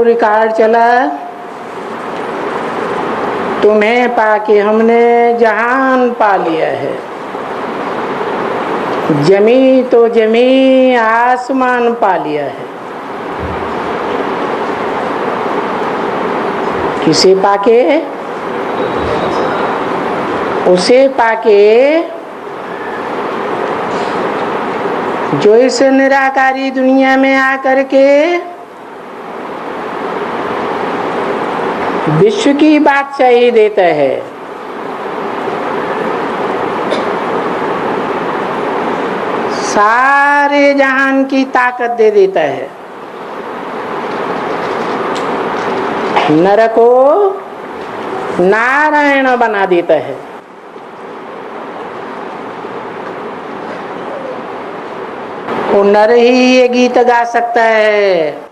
को रिकॉर्ड चला, तुम्हें पाके हमने जहान पा लिया है। जमी तो जमी आसमान पा लिया है। किसे पाके? उसे पाके जो इस निराकारी दुनिया में आकर के विश्व की बादशाही देता है। सारे जहान की ताकत दे देता है। नर को नारायण बना देता है। वो नर ही ये गीत गा सकता है।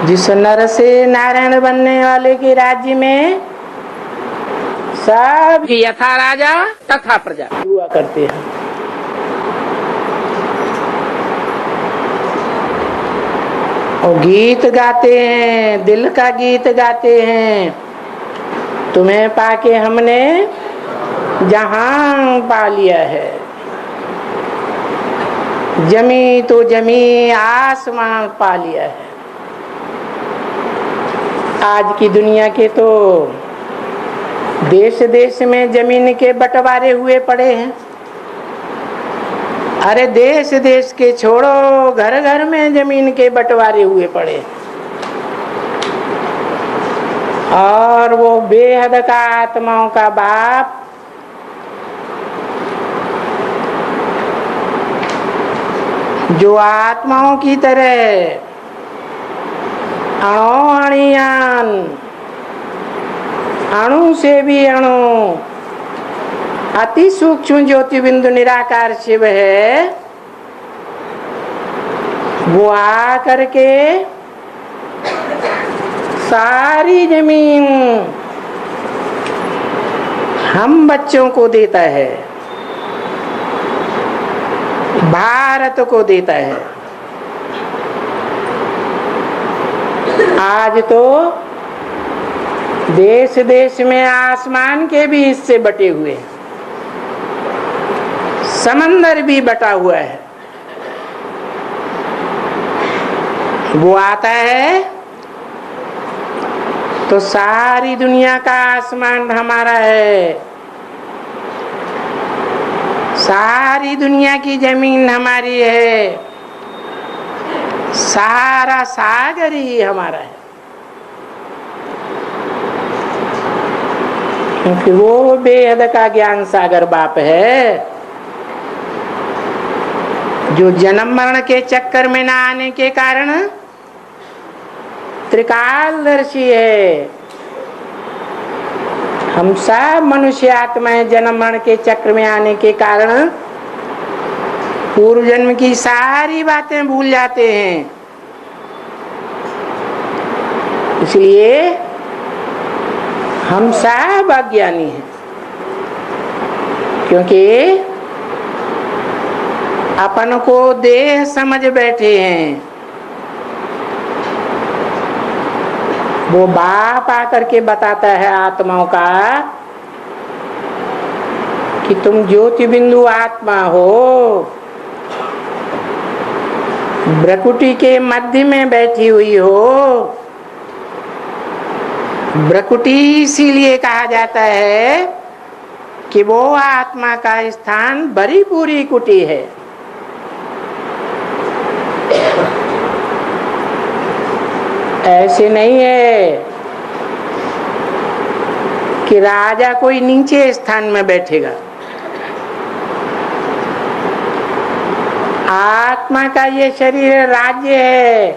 जिस नर से नारायण बनने वाले के राज्य में सब यथा राजा तथा प्रजा हुआ करते हैं। और गीत गाते हैं, दिल का गीत गाते हैं। तुम्हें पाके हमने जहां पा लिया है। जमी तो जमी आसमान पा लिया है। आज की दुनिया के तो देश देश में जमीन के बंटवारे हुए पड़े हैं। अरे देश देश के छोड़ो, घर घर में जमीन के बंटवारे हुए पड़े। और वो बेहद का आत्माओं का बाप जो आत्माओं की तरह अणुयान, अणु से भी अणु, अति सूक्ष्म ज्योति बिंदु निराकार शिव है। वो आ करके सारी जमीन हम बच्चों को देता है, भारत को देता है। आज तो देश देश में आसमान के भी हिस्से बटे हुए हैं, समंदर भी बटा हुआ है। वो आता है तो सारी दुनिया का आसमान हमारा है, सारी दुनिया की जमीन हमारी है, सारा सागर ही हमारा है। क्योंकि वो बेहद का ज्ञान सागर बाप है, जो जन्म मरण के चक्कर में ना आने के कारण त्रिकालदर्शी है। हम सब मनुष्य आत्माएं जन्म मरण के चक्र में आने के कारण पूर्व जन्म की सारी बातें भूल जाते हैं। इसलिए हम सब अज्ञानी हैं, क्योंकि अपन को देह समझ बैठे हैं। वो बाप आकर के बताता है आत्माओं का कि तुम ज्योति बिंदु आत्मा हो, भ्रकुटी के मध्य में बैठी हुई हो। भ्रकुटी इसीलिए कहा जाता है कि वो आत्मा का स्थान बड़ी पूरी कुटी है। ऐसे नहीं है कि राजा कोई नीचे स्थान में बैठेगा। आत्मा का ये शरीर राज्य है,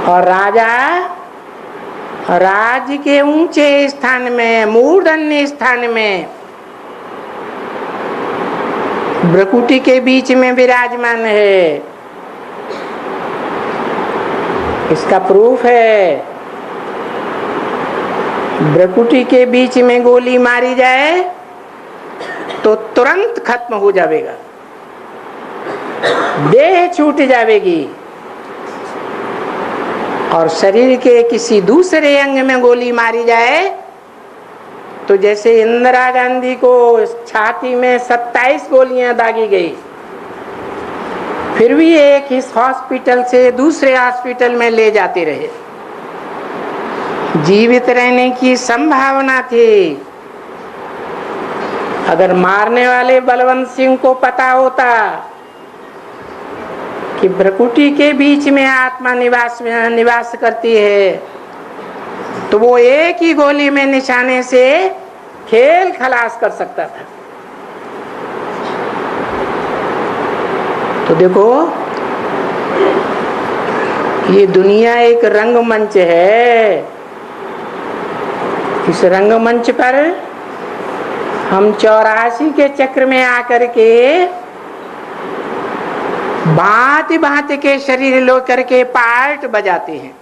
और राजा राज्य के ऊंचे स्थान में, मूर्धन्य स्थान में, भ्रकुटी के बीच में विराजमान है। इसका प्रूफ है, भ्रकुटी के बीच में गोली मारी जाए तो तुरंत खत्म हो जाएगा। देह छूट जाएगी और शरीर के किसी दूसरे अंग में गोली मारी जाए तो जैसे इंदिरा गांधी को छाती में 27 गोलियां दागी गई, फिर भी एक इस हॉस्पिटल से दूसरे हॉस्पिटल में ले जाते रहे, जीवित रहने की संभावना थी। अगर मारने वाले बलवंत सिंह को पता होता कि भ्रकुटी के बीच में आत्मा निवास करती है तो वो एक ही गोली में निशाने से खेल खलास कर सकता था। तो देखो, ये दुनिया एक रंगमंच है। इस रंगमंच पर हम 84 के चक्र में आकर के भांति भांति के शरीर लो करके पार्ट बजाते हैं।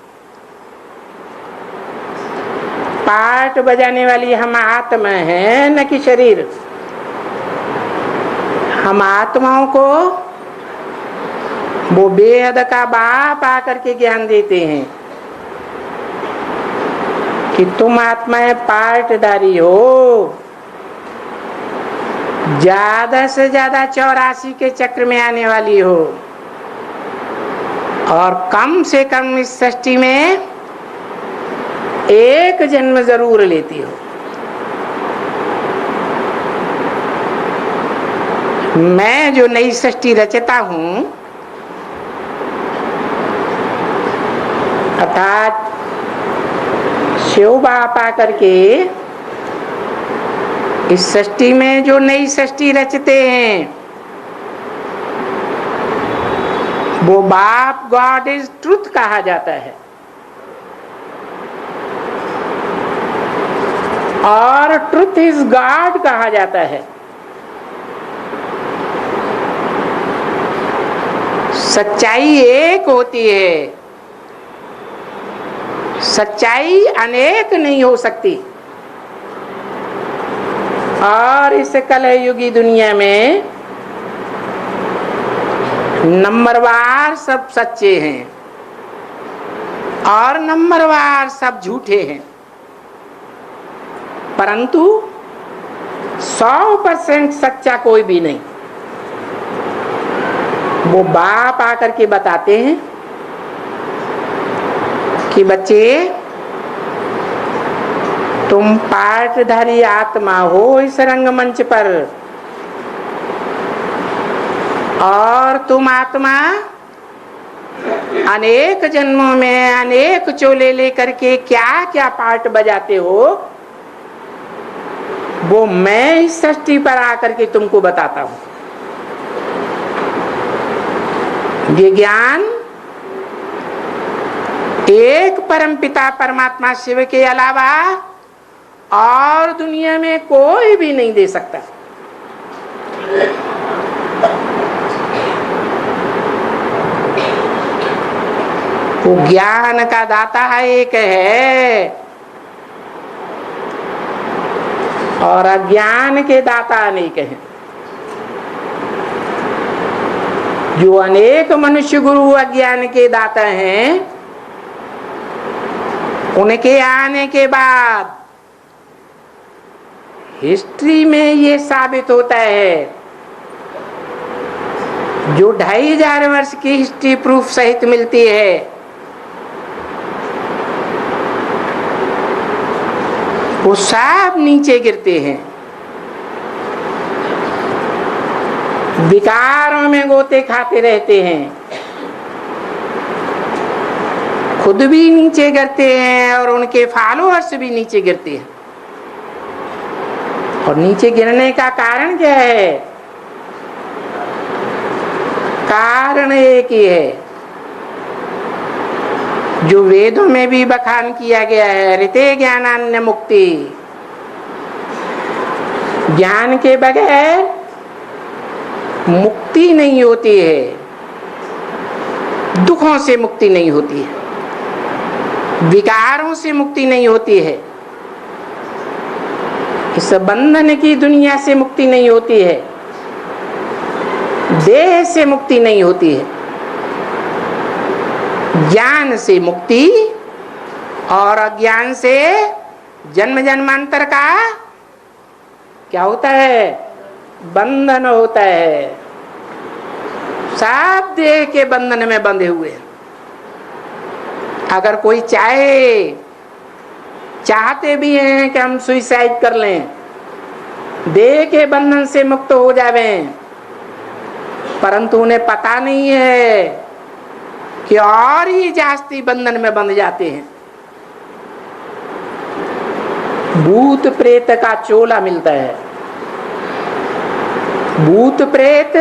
पार्ट बजाने वाली हम आत्मा है, न कि शरीर। हम आत्माओं को वो बेहद का बाप आकर के ज्ञान देते हैं कि तुम आत्माएं पार्टदारी हो। ज्यादा से ज्यादा 84 के चक्र में आने वाली हो और कम से कम इस सृष्टि में एक जन्म जरूर लेती हो। मैं जो नई सृष्टि रचता हूं, अर्थात शिव बाप आकर के इस सृष्टि में जो नई सृष्टि रचते हैं, वो बाप गॉड इज ट्रुथ कहा जाता है। और ट्रुथ इज गॉड कहा जाता है। सच्चाई एक होती है, सच्चाई अनेक नहीं हो सकती। और इस कलयुगी दुनिया में नंबरवार सब सच्चे हैं और नंबरवार सब झूठे हैं, परंतु 100% सच्चा कोई भी नहीं। वो बाप आकर के बताते हैं कि बच्चे, तुम पार्टधारी आत्मा हो इस रंगमंच पर, और तुम आत्मा अनेक जन्मों में अनेक चोले लेकर के क्या क्या पार्ट बजाते हो, वो मैं इस सृष्टि पर आकर के तुमको बताता हूं। ये ज्ञान एक परमपिता परमात्मा शिव के अलावा और दुनिया में कोई भी नहीं दे सकता। वो ज्ञान का दाता एक है और अज्ञान के दाता अनेक हैं। जो अनेक मनुष्य गुरु अज्ञान के दाता हैं, उनके आने के बाद हिस्ट्री में ये साबित होता है, जो 2500 वर्ष की हिस्ट्री प्रूफ सहित मिलती है, वो सब नीचे गिरते हैं, विकारों में गोते खाते रहते हैं, खुद भी नीचे गिरते हैं और उनके फॉलोअर्स भी नीचे गिरते हैं। और नीचे गिरने का कारण क्या है? कारण एक ही है, जो वेदों में भी बखान किया गया है, ऋते ज्ञानान्य मुक्ति। ज्ञान के बगैर मुक्ति नहीं होती है, दुखों से मुक्ति नहीं होती है, विकारों से मुक्ति नहीं होती है, इस बंधन की दुनिया से मुक्ति नहीं होती है। देह से मुक्ति नहीं होती है, ज्ञान से मुक्ति और अज्ञान से जन्म जन्मांतर का क्या होता है? बंधन होता है। सब देह के बंधन में बंधे हुए हैं। अगर कोई चाहते भी हैं कि हम सुइसाइड कर लें, देह के बंधन से मुक्त हो जावें, परंतु उन्हें पता नहीं है कि और ही जास्ती बंधन में बंध जाते हैं। भूत प्रेत का चोला मिलता है। भूत प्रेत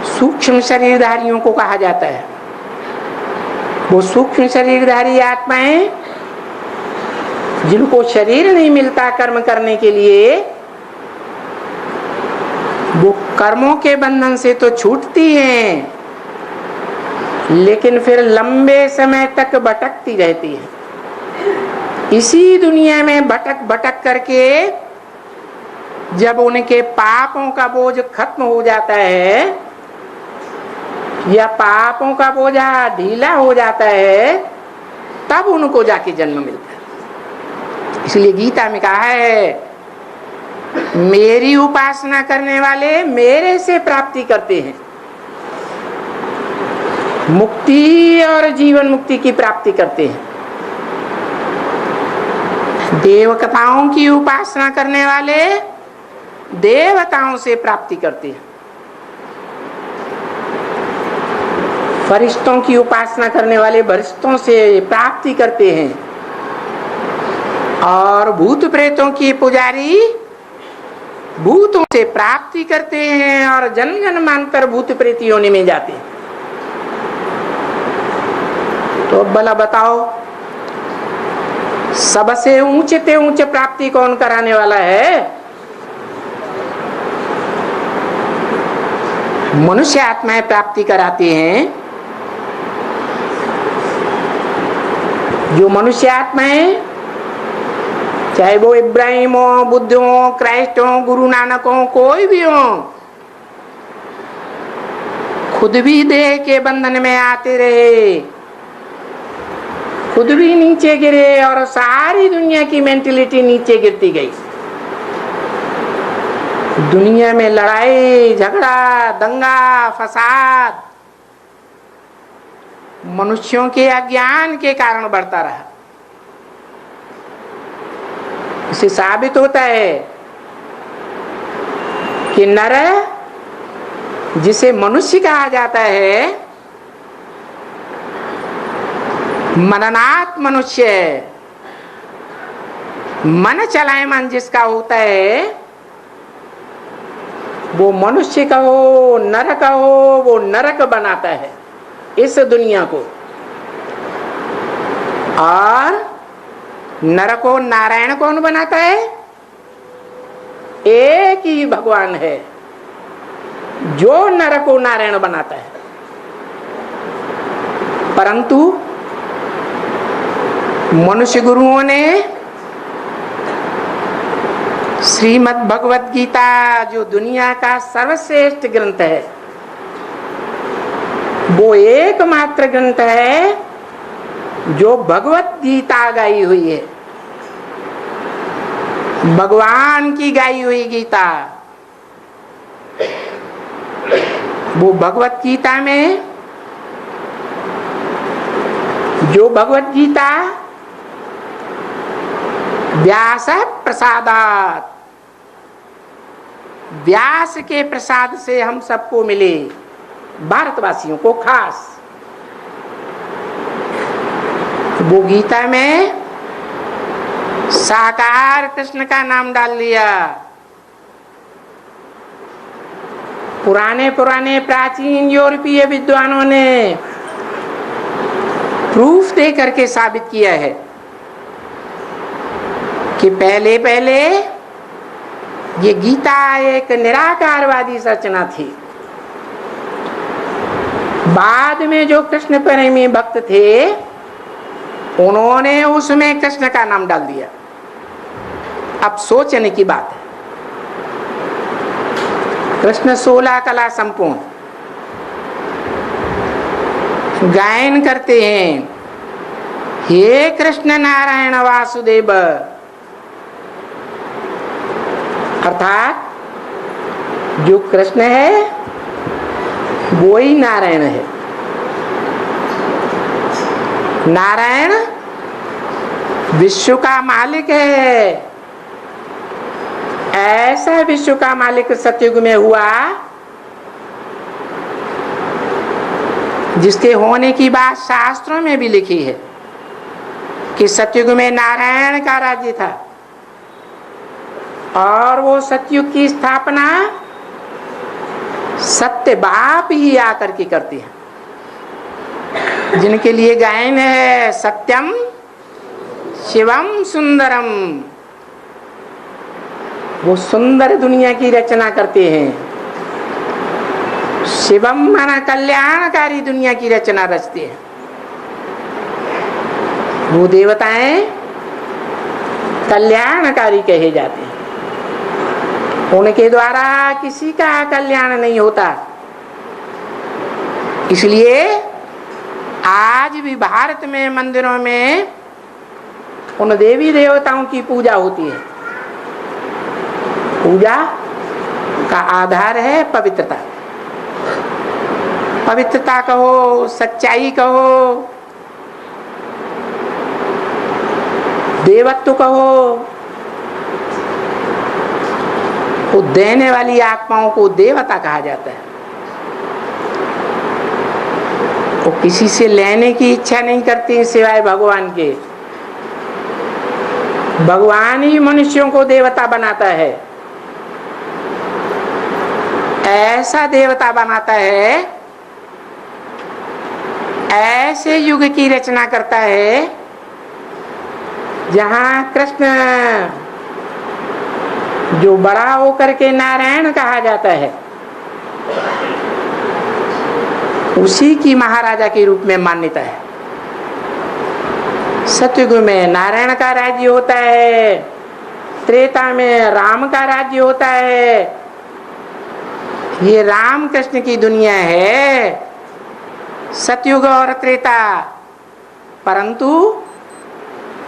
सूक्ष्म शरीरधारियों को कहा जाता है। वो सूक्ष्म शरीरधारी आत्माएं जिनको शरीर नहीं मिलता कर्म करने के लिए, वो कर्मों के बंधन से तो छूटती हैं, लेकिन फिर लंबे समय तक भटकती रहती है। इसी दुनिया में भटक भटक करके जब उनके पापों का बोझ खत्म हो जाता है या पापों का बोझा ढीला हो जाता है, तब उनको जाके जन्म मिलता है। इसलिए गीता में कहा है, मेरी उपासना करने वाले मेरे से प्राप्ति करते हैं, मुक्ति और जीवन मुक्ति की प्राप्ति करते हैं। देवताओं की उपासना करने वाले देवताओं से प्राप्ति करते हैं। फरिश्तों की उपासना करने वाले फरिश्तों से प्राप्ति करते हैं, और भूत प्रेतों की पुजारी भूतों से प्राप्ति करते हैं और जन्म जन्मांतर भूत प्रेत योनि में जाते हैं। तो अब भला बताओ, सबसे ऊंचे से ऊंचे प्राप्ति कौन कराने वाला है? मनुष्य आत्माएं प्राप्ति कराती हैं। जो मनुष्य आत्माएं, चाहे वो इब्राहिम हो, बुद्ध हो, क्राइस्ट हो, गुरु नानक हो, कोई भी हो, खुद भी देह के बंधन में आते रहे, खुद भी नीचे गिरे और सारी दुनिया की मेंटेलिटी नीचे गिरती गई। दुनिया में लड़ाई झगड़ा दंगा फसाद मनुष्यों के अज्ञान के कारण बढ़ता रहा। इससे साबित होता है कि नर, जिसे मनुष्य कहा जाता है, मननात् मनुष्य है। मन चलायमान जिसका होता है, वो मनुष्य का हो नर का हो, वो नरक बनाता है इस दुनिया को, और नर को नारायण कौन बनाता है? एक ही भगवान है जो नर को नारायण बनाता है। परंतु मनुष्य गुरुओं ने श्रीमद् भगवत गीता, जो दुनिया का सर्वश्रेष्ठ ग्रंथ है, वो एकमात्र ग्रंथ है जो भगवत गीता गाई हुई है, भगवान की गाई हुई गीता। वो भगवत गीता में, जो भगवत गीता व्यास प्रसादात, व्यास के प्रसाद से हम सबको मिले, भारतवासियों को खास। वो गीता में साकार कृष्ण का नाम डाल लिया। पुराने प्राचीन यूरोपीय विद्वानों ने प्रूफ दे करके साबित किया है कि पहले ये गीता एक निराकारवादी रचना थी। बाद में जो कृष्ण प्रेमी भक्त थे, उन्होंने उसमें कृष्ण का नाम डाल दिया। अब सोचने की बात है, कृष्ण 16 कला संपूर्ण गायन करते हैं, हे कृष्ण नारायण वासुदेव, अर्थात जो कृष्ण है वो ही नारायण है। नारायण विश्व का मालिक है। ऐसा विश्व का मालिक सतयुग में हुआ जिसके होने की बात शास्त्रों में भी लिखी है कि सतयुग में नारायण का राज्य था और वो सतयुग की स्थापना सत्य बाप ही आकर के करती है, जिनके लिए गायन है सत्यम शिवम सुंदरम। वो सुंदर दुनिया की रचना करते हैं। शिवम माना कल्याणकारी दुनिया की रचना रचते हैं। वो देवताएं कल्याणकारी कहे जाते हैं। उनके द्वारा किसी का कल्याण नहीं होता। इसलिए आज भी भारत में मंदिरों में उन देवी देवताओं की पूजा होती है। पूजा का आधार है पवित्रता। पवित्रता कहो, सच्चाई कहो, देवत्व कहो। वो देने वाली आत्माओं को देवता कहा जाता है। वो किसी से लेने की इच्छा नहीं करती सिवाय भगवान के। भगवान ही मनुष्यों को देवता बनाता है। ऐसा देवता बनाता है, ऐसे युग की रचना करता है जहां कृष्ण जो बड़ा होकर के नारायण कहा जाता है, उसी की महाराजा के रूप में मान्यता है। सतयुग में नारायण का राज्य होता है, त्रेता में राम का राज्य होता है। ये राम कृष्ण की दुनिया है, सतयुग और त्रेता। परंतु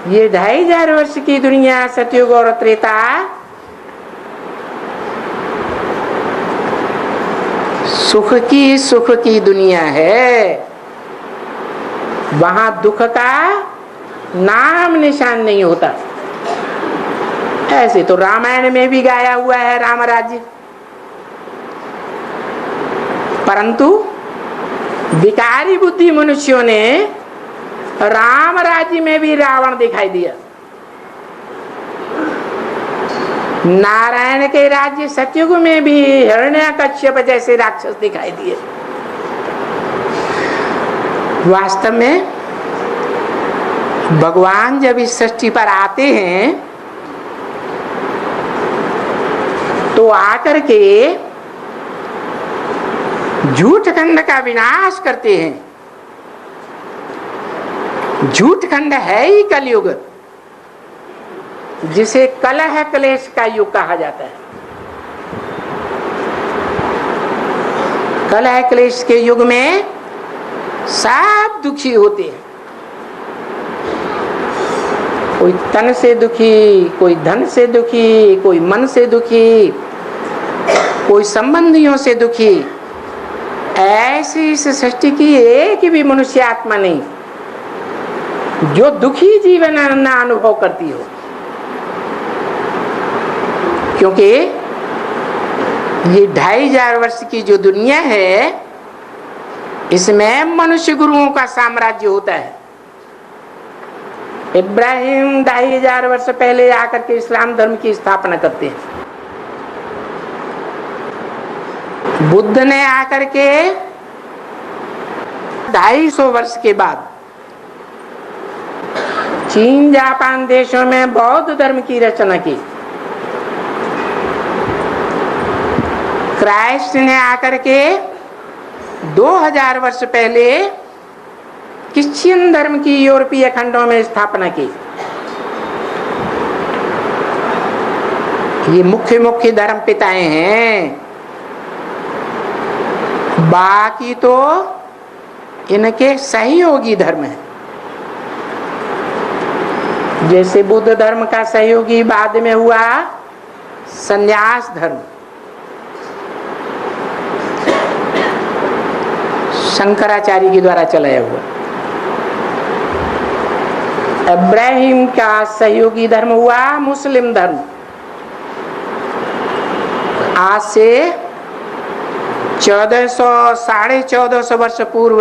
ये 2500 वर्ष की दुनिया सतयुग और त्रेता सुख की दुनिया है। वहां दुख का नाम निशान नहीं होता। ऐसे तो रामायण में भी गाया हुआ है राम राज्य, परंतु विकारी बुद्धि मनुष्यों ने राम राज्य में भी रावण दिखाई दिया। नारायण के राज्य सतयुग में भी हिरण्यकश्यप जैसे राक्षस दिखाई दिए। वास्तव में भगवान जब इस सृष्टि पर आते हैं तो आकर के झूठ खंड का विनाश करते हैं। झूठ खंड है ही कलयुग, जिसे कलह क्लेश का युग कहा जाता है। कलह क्लेश के युग में सब दुखी होते हैं। कोई तन से दुखी, कोई धन से दुखी, कोई मन से दुखी, कोई संबंधियों से दुखी। ऐसी इस सृष्टि की एक भी मनुष्य आत्मा नहीं जो दुखी जीवन न अनुभव करती हो, क्योंकि ये 2500 वर्ष की जो दुनिया है इसमें मनुष्य गुरुओं का साम्राज्य होता है। इब्राहिम 2500 वर्ष पहले आकर के इस्लाम धर्म की स्थापना करते हैं। बुद्ध ने आकर के 250 वर्ष के बाद चीन जापान देशों में बौद्ध धर्म की रचना की। क्राइस्ट ने आकर के 2000 वर्ष पहले क्रिश्चियन धर्म की यूरोपीय खंडों में स्थापना की। ये मुख्य धर्म पिताएं हैं। बाकी तो इनके सहयोगी धर्म है। जैसे बुद्ध धर्म का सहयोगी बाद में हुआ संन्यास धर्म, शंकराचार्य के द्वारा चलाया हुआ। इब्राहिम का सहयोगी धर्म हुआ मुस्लिम धर्म। आज से 1400-1450 वर्ष पूर्व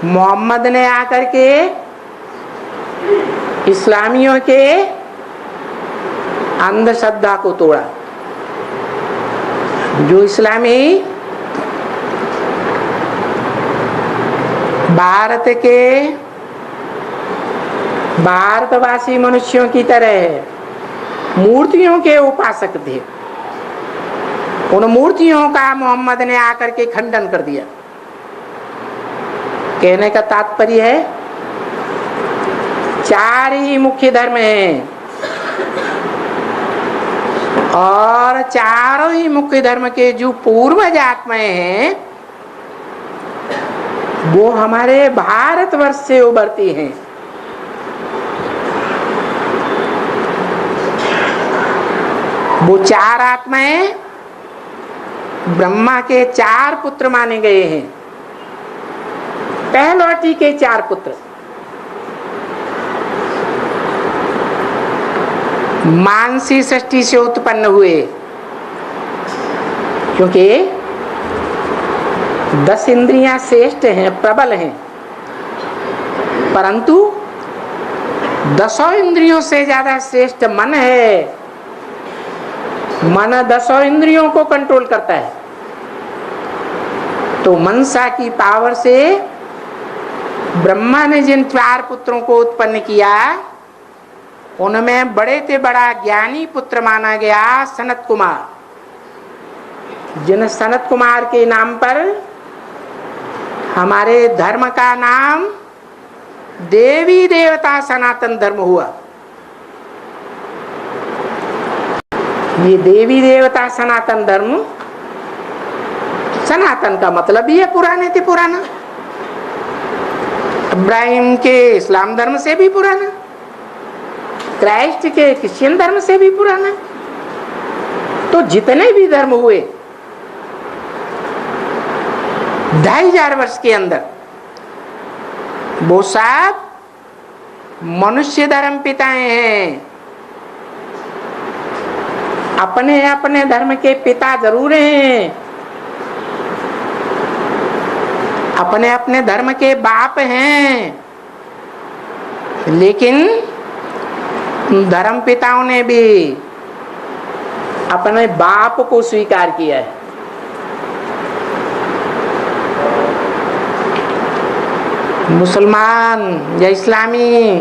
मोहम्मद ने आकर के इस्लामियों के अंधश्रद्धा को तोड़ा। जो इस्लामी भारतवासी मनुष्यों की तरह मूर्तियों के उपासक थे, उन मूर्तियों का मोहम्मद ने आकर के खंडन कर दिया। कहने का तात्पर्य है 4 ही मुख्य धर्म हैं और चारों ही मुख्य धर्म के जो पूर्वज आत्माएं हैं वो हमारे भारतवर्ष से उभरती हैं। वो 4 आत्माएं ब्रह्मा के 4 पुत्र माने गए हैं। पहलौटी के 4 पुत्र मानसी सृष्टि से उत्पन्न हुए, क्योंकि 10 इंद्रियां श्रेष्ठ हैं, प्रबल हैं, परंतु 10 इंद्रियों से ज्यादा श्रेष्ठ मन है। मन 10 इंद्रियों को कंट्रोल करता है। तो मनसा की पावर से ब्रह्मा ने जिन 4 पुत्रों को उत्पन्न किया उनमें बड़े से बड़ा ज्ञानी पुत्र माना गया सनत कुमार, जिन सनत कुमार के नाम पर हमारे धर्म का नाम देवी देवता सनातन धर्म हुआ। ये देवी देवता सनातन धर्म, सनातन का मतलब ही है पुराने से पुराना। इब्राहिम के इस्लाम धर्म से भी पुराना, क्राइस्ट के क्रिश्चियन धर्म से भी पुराना। तो जितने भी धर्म हुए 2500 वर्ष के अंदर वो सब मनुष्य धर्म पिताएं हैं। अपने अपने धर्म के पिता जरूर हैं, अपने अपने धर्म के बाप हैं, लेकिन धर्म पिताओं ने भी अपने बाप को स्वीकार किया है। मुसलमान या इस्लामी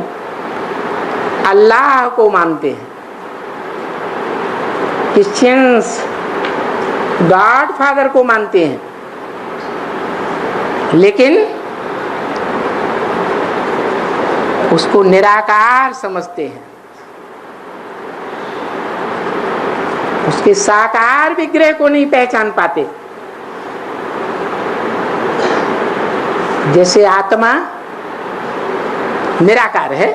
अल्लाह को मानते हैं, क्रिश्चियंस गॉड फादर को मानते हैं, लेकिन उसको निराकार समझते हैं, उसके साकार विग्रह को नहीं पहचान पाते। जैसे आत्मा निराकार है,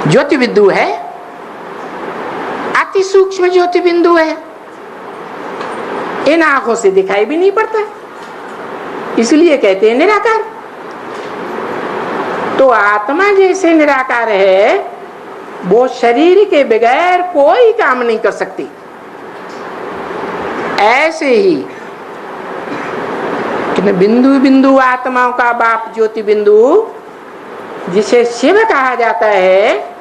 ज्योति बिंदु है, अति सूक्ष्म ज्योति बिंदु है, इन आंखों से दिखाई भी नहीं पड़ता, इसलिए कहते हैं निराकार। तो आत्मा जैसे निराकार है वो शरीर के बगैर कोई काम नहीं कर सकती। ऐसे ही बिंदु बिंदु आत्माओं का बाप ज्योति बिंदु, जिसे शिव कहा जाता है,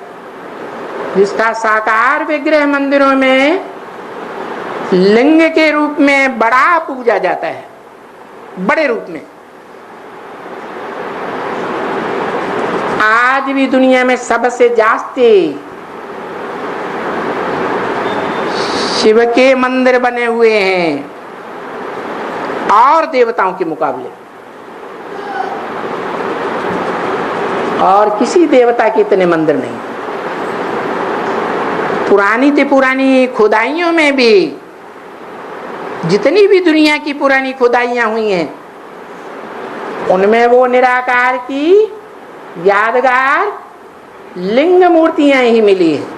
जिसका साकार विग्रह मंदिरों में लिंग के रूप में बड़ा पूजा जाता है, बड़े रूप में। आज भी दुनिया में सबसे जास्ती शिव के मंदिर बने हुए हैं और देवताओं के मुकाबले, और किसी देवता के इतने मंदिर नहीं। पुरानी से पुरानी खुदाइयों में भी जितनी भी दुनिया की पुरानी खुदाइयां हुई हैं उनमें वो निराकार की यादगार लिंग मूर्तियां ही मिली है।